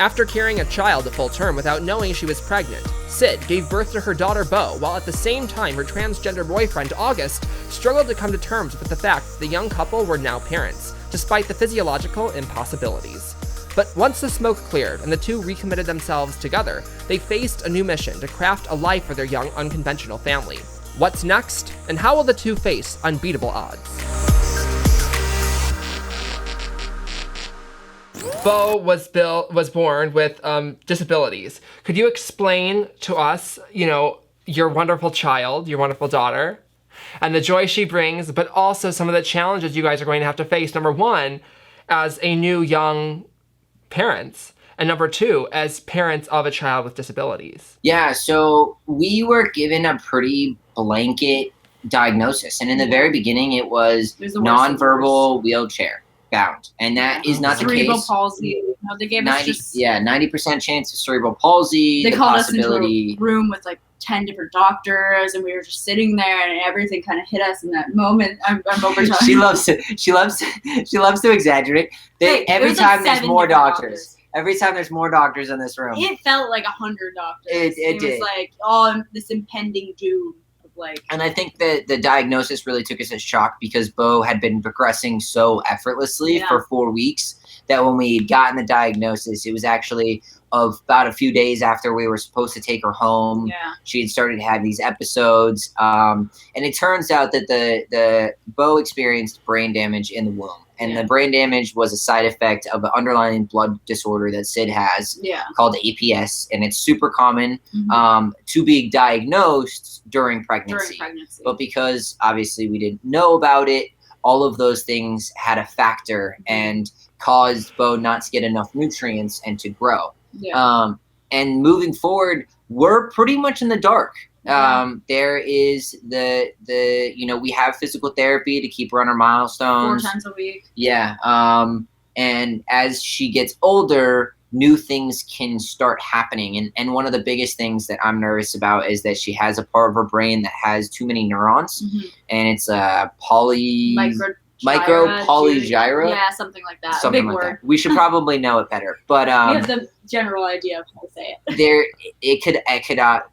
After carrying a child at full term without knowing she was pregnant, Syd gave birth to her daughter Beau, while at the same time her transgender boyfriend August struggled to come to terms with the fact that the young couple were now parents, despite the physiological impossibilities. But once the smoke cleared and the two recommitted themselves together, they faced a new mission to craft a life for their young, unconventional family. What's next, and how will the two face unbeatable odds? Beau was born with disabilities. Could you explain to us, your wonderful child, your wonderful daughter, and the joy she brings, but also some of the challenges you guys are going to have to face, number one, as a new young parents, and number two, as parents of a child with disabilities? Yeah, so we were given a pretty blanket diagnosis. And in the very beginning, it was nonverbal wheelchair bound. And that is not the case. Cerebral palsy. No, they gave us just... 90% chance of cerebral palsy. They called us into a room with like 10 different doctors, and we were just sitting there, and everything kind of hit us in that moment. I'm overtalking. She loves to exaggerate. Every time there's more doctors. Every time there's more doctors in this room. It felt like 100 doctors. It did. Was like all this impending doom. And I think that the diagnosis really took us as shock because Beau had been progressing so effortlessly for 4 weeks that when we had gotten the diagnosis, it was actually about a few days after we were supposed to take her home. Yeah. She had started to have these episodes. And it turns out that the Beau experienced brain damage in the womb. And the brain damage was a side effect of an underlying blood disorder that Syd has called APS. And it's super common to be diagnosed during pregnancy. But because obviously we didn't know about it, all of those things had a factor and caused Beau not to get enough nutrients and to grow. Yeah. And moving forward, we're pretty much in the dark. There is we have physical therapy to keep her on her milestones 4 times a week. Yeah. And as she gets older, new things can start happening. And one of the biggest things that I'm nervous about is that she has a part of her brain that has too many neurons, and it's micropolygyra. Yeah, something like that. Something a big like word. That. We should probably know it better, but we have the general idea of how to say it. It could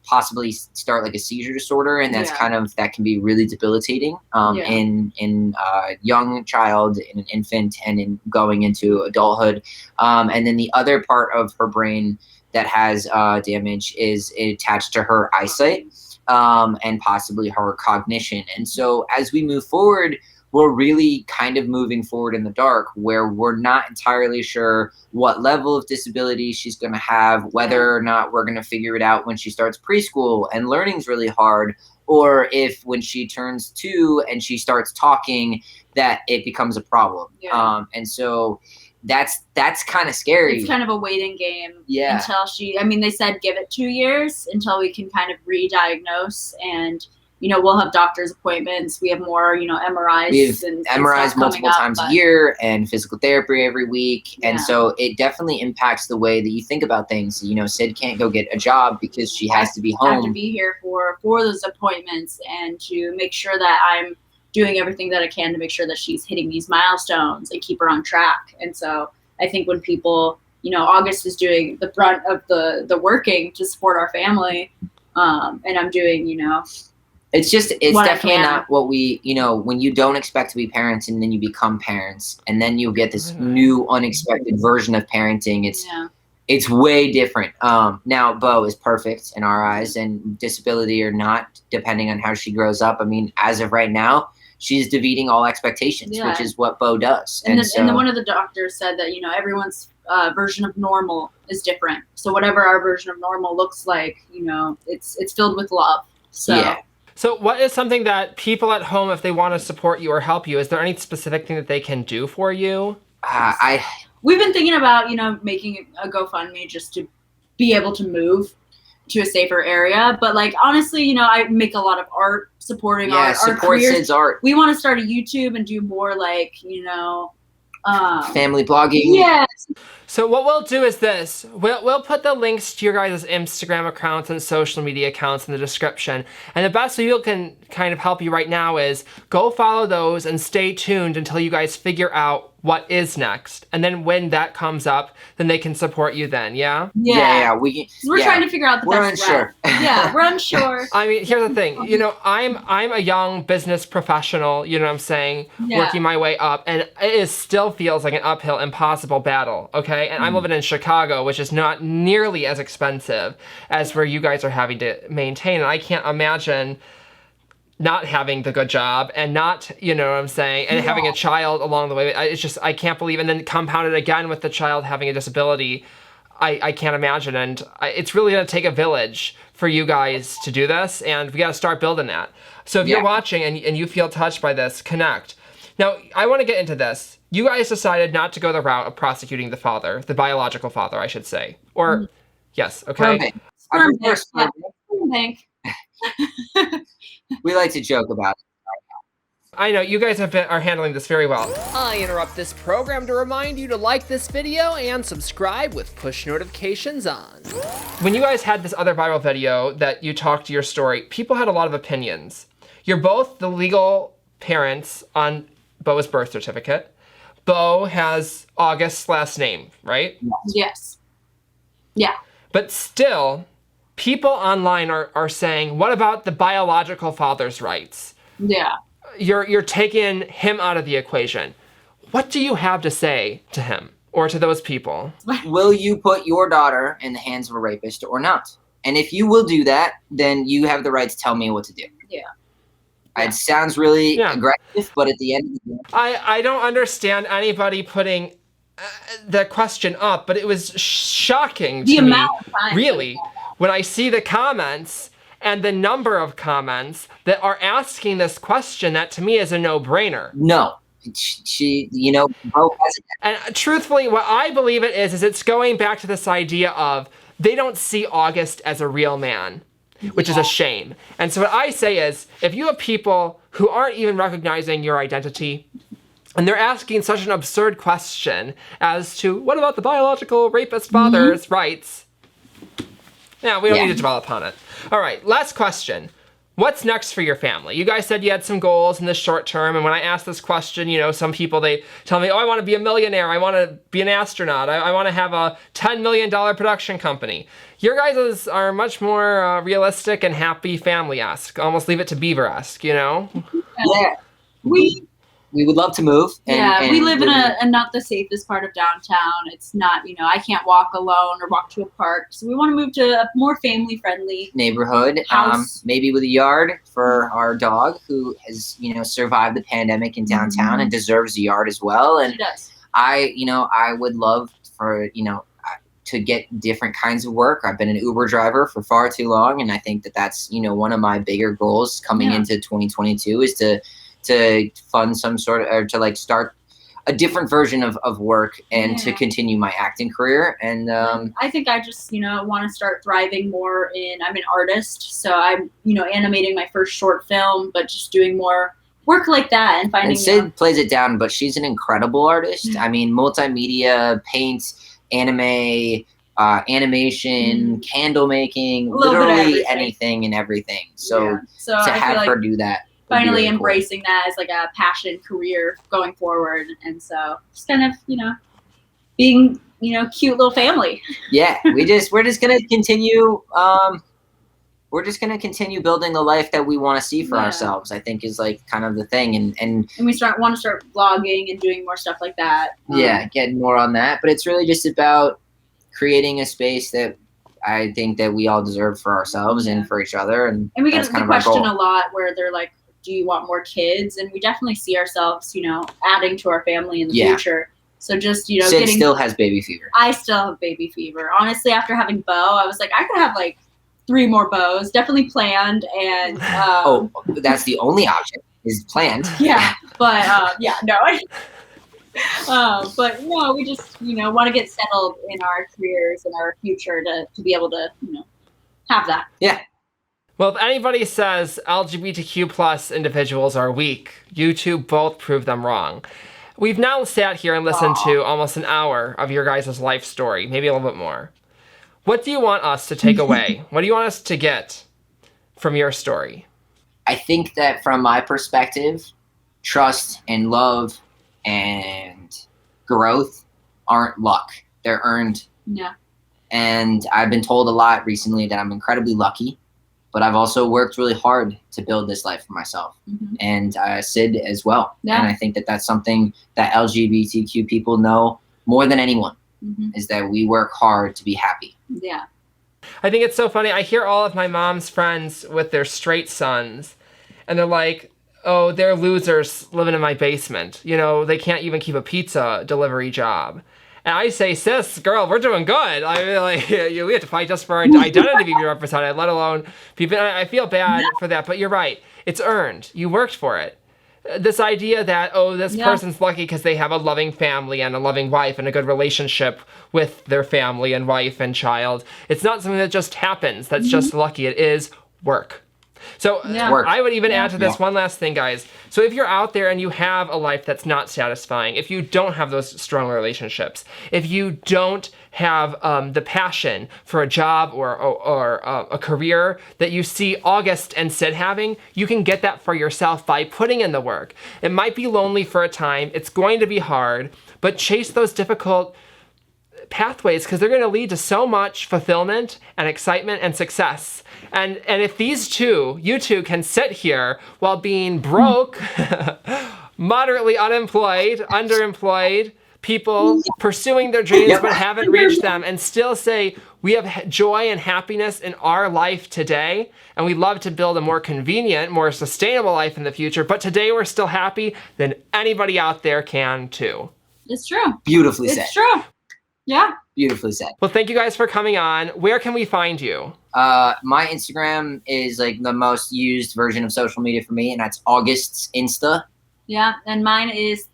possibly start like a seizure disorder, and that's that can be really debilitating in a young child, in an infant, and in going into adulthood. And then the other part of her brain that has damage is attached to her eyesight, and possibly her cognition. And so as we move forward, we're really kind of moving forward in the dark, where we're not entirely sure what level of disability she's going to have, whether or not we're going to figure it out when she starts preschool and learning's really hard, or if when she turns 2 and she starts talking, that it becomes a problem. Yeah. And so that's kind of scary. It's kind of a waiting game until they said give it 2 years until we can kind of re-diagnose, and we'll have doctor's appointments. We have more, MRIs. We have MRIs multiple times a year and physical therapy every week. Yeah. And so it definitely impacts the way that you think about things. Syd can't go get a job because she has to be home. I have to be here for those appointments and to make sure that I'm doing everything that I can to make sure that she's hitting these milestones and keep her on track. And so I think when people, August is doing the brunt of the working to support our family, and I'm doing, it's definitely not what we, when you don't expect to be parents and then you become parents and then you get this new unexpected version of parenting. It's way different. Now Beau is perfect in our eyes, and disability or not, depending on how she grows up. I mean, as of right now, she's defeating all expectations, which is what Beau does. And then one of the doctors said that, everyone's version of normal is different. So whatever our version of normal looks like, it's filled with love. So. Yeah. So what is something that people at home, if they want to support you or help you, is there any specific thing that they can do for you? We've been thinking about, making a GoFundMe just to be able to move to a safer area. But honestly, I make a lot of art supporting our careers. Syd's art. We want to start a YouTube and do more family blogging. Yes. So what we'll do is this. We'll put the links to your guys' Instagram accounts and social media accounts in the description. And the best way we can kind of help you right now is go follow those and stay tuned until you guys figure out what is next. And then when that comes up, then they can support you then, yeah? Yeah. We're trying to figure out the best route. Yeah, we're unsure. I mean, here's the thing. You know, I'm a young business professional, you know what I'm saying, working my way up, and it still feels like an uphill, impossible battle, okay? And I'm living in Chicago, which is not nearly as expensive as where you guys are having to maintain, and I can't imagine not having the good job and not, you know what I'm saying, and having a child along the way. It's just, I can't believe, and then compounded again with the child having a disability. I can't imagine, and it's really going to take a village for you guys to do this, and we got to start building that. So if you're watching and you feel touched by this, connect. Now, I want to get into this. You guys decided not to go the route of prosecuting the father, the biological father, I should say. Or, yes, okay? Sperm bank. We like to joke about it. I know, you guys are handling this very well. I interrupt this program to remind you to like this video and subscribe with push notifications on. When you guys had this other viral video that you talked to your story, people had a lot of opinions. You're both the legal parents on Bo's birth certificate. Bo has August's last name, right? Yes. Yeah. But still, people online are saying, what about the biological father's rights? Yeah. You're taking him out of the equation. What do you have to say to him or to those people? Will you put your daughter in the hands of a rapist or not? And if you will do that, then you have the right to tell me what to do. Yeah. It sounds really aggressive, but at the end of the day, I don't understand anybody putting the question up, but it was shocking to me, really, when I see the comments and the number of comments that are asking this question. That to me is a no-brainer. No. She, you know, Bo has it. And truthfully, what I believe it is it's going back to this idea of they don't see August as a real man, which is a shame. And so what I say is, if you have people who aren't even recognizing your identity, and they're asking such an absurd question as to, what about the biological rapist father's rights? Yeah, we don't need to dwell upon it. All right, last question. What's next for your family? You guys said you had some goals in the short term, and when I ask this question, you know, some people, they tell me, oh, I want to be a millionaire, I want to be an astronaut, I want to have a $10 million production company. Your guys are much more realistic and happy family-esque, almost Leave It to Beaver-esque, you know? Yeah. We would love to move. And we live in a not the safest part of downtown. It's not, you know, I can't walk alone or walk to a park. So we want to move to a more family-friendly neighborhood, maybe with a yard for our dog, who has, you know, survived the pandemic in downtown and deserves a yard as well. And she does. I would love for, you know, to get different kinds of work. I've been an Uber driver for far too long, and I think that that's, you know, one of my bigger goals coming into 2022 is to fund some sort of, or to like start a different version of work and to continue my acting career. And I think I just, you know, want to start thriving more I'm an artist, so I'm, you know, animating my first short film, but just doing more work like that and finding. And Syd plays it down, but she's an incredible artist. I mean, multimedia, paint, anime, animation, candle making, literally anything and everything. So to have her do that. Finally embracing that as like a passion career going forward. And so just kind of, you know, being, you know, cute little family. Yeah, we're just gonna continue building the life that we want to see for ourselves, I think is like kind of the thing. And we want to start vlogging and doing more stuff like that. Getting more on that. But it's really just about creating a space that I think that we all deserve for ourselves and for each other. And we get the question a lot where they're like, do you want more kids? And we definitely see ourselves, you know, adding to our family in the future. So just, you know, Syd still has baby fever. I still have baby fever. Honestly, after having Bo, I was like, I could have like 3 more Bos, definitely planned. And that's the only option is planned. Yeah, but but no, we just, you know, want to get settled in our careers and our future to be able to, you know, have that. Yeah. Well, if anybody says LGBTQ plus individuals are weak, you two both prove them wrong. We've now sat here and listened to almost an hour of your guys' life story, maybe a little bit more. What do you want us to take away? What do you want us to get from your story? I think that from my perspective, trust and love and growth aren't luck. They're earned. Yeah. And I've been told a lot recently that I'm incredibly lucky, but I've also worked really hard to build this life for myself, and Syd as well. And I think that that's something that LGBTQ people know more than anyone, is that we work hard to be happy. Yeah. I think it's so funny. I hear all of my mom's friends with their straight sons, and they're like, oh, they're losers living in my basement. You know, they can't even keep a pizza delivery job. And I say, sis, girl, we're doing good. I mean, like, we have to fight just for our identity to be represented, let alone people. I feel bad for that, but you're right. It's earned. You worked for it. This idea that, oh, this person's lucky because they have a loving family and a loving wife and a good relationship with their family and wife and child. It's not something that just happens. That's just lucky. It is work. So I would even add to this one last thing, guys. So if you're out there and you have a life that's not satisfying, if you don't have those strong relationships, if you don't have the passion for a job or a career that you see August and Syd having, you can get that for yourself by putting in the work. It might be lonely for a time. It's going to be hard, but chase those difficult pathways because they're going to lead to so much fulfillment and excitement and success. And if these two, you two, can sit here while being broke, moderately unemployed, underemployed, people pursuing their dreams but haven't reached them, and still say, we have joy and happiness in our life today, and we love to build a more convenient, more sustainable life in the future, but today we're still happy, then anybody out there can too. It's true. Beautifully said. It's true. Yeah. Beautifully said. Well, thank you guys for coming on. Where can we find you? My Instagram is like the most used version of social media for me, and that's August's Insta. Yeah, and mine is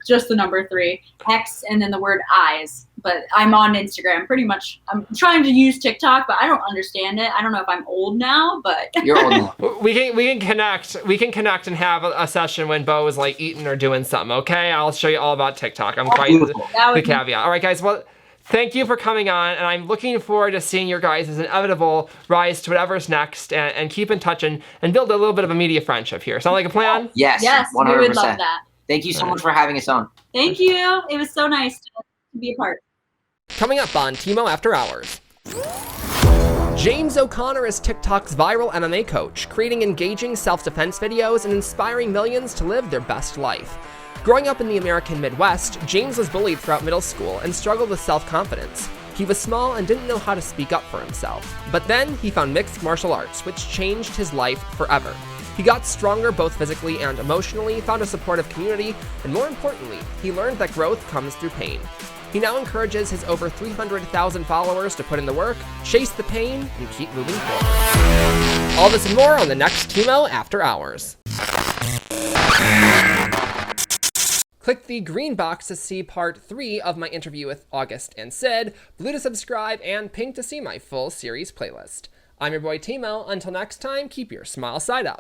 just the number 3, X, and then the word eyes. But I'm on Instagram pretty much. I'm trying to use TikTok, but I don't understand it. I don't know if I'm old now, but you're old now. We can connect. We can connect and have a session when Bo is like eating or doing something. Okay, I'll show you all about TikTok. I'm quite the caveat. All right, guys. Well, thank you for coming on, and I'm looking forward to seeing your guys' inevitable rise to whatever's next, and keep in touch and build a little bit of a media friendship here. Sound like a plan? Yes. Yes, 100%. we would love that. Thank you so much for having us on. Thank you. It was so nice to be a part. Coming up on Timo After Hours. James O'Connor is TikTok's viral MMA coach, creating engaging self-defense videos and inspiring millions to live their best life. Growing up in the American Midwest, James was bullied throughout middle school and struggled with self-confidence. He was small and didn't know how to speak up for himself. But then he found mixed martial arts, which changed his life forever. He got stronger both physically and emotionally, found a supportive community, and more importantly, he learned that growth comes through pain. He now encourages his over 300,000 followers to put in the work, chase the pain, and keep moving forward. All this and more on the next Timo After Hours. Click the green box to see part 3 of my interview with August and Syd, blue to subscribe, and pink to see my full series playlist. I'm your boy Timo. Until next time, keep your smile side up.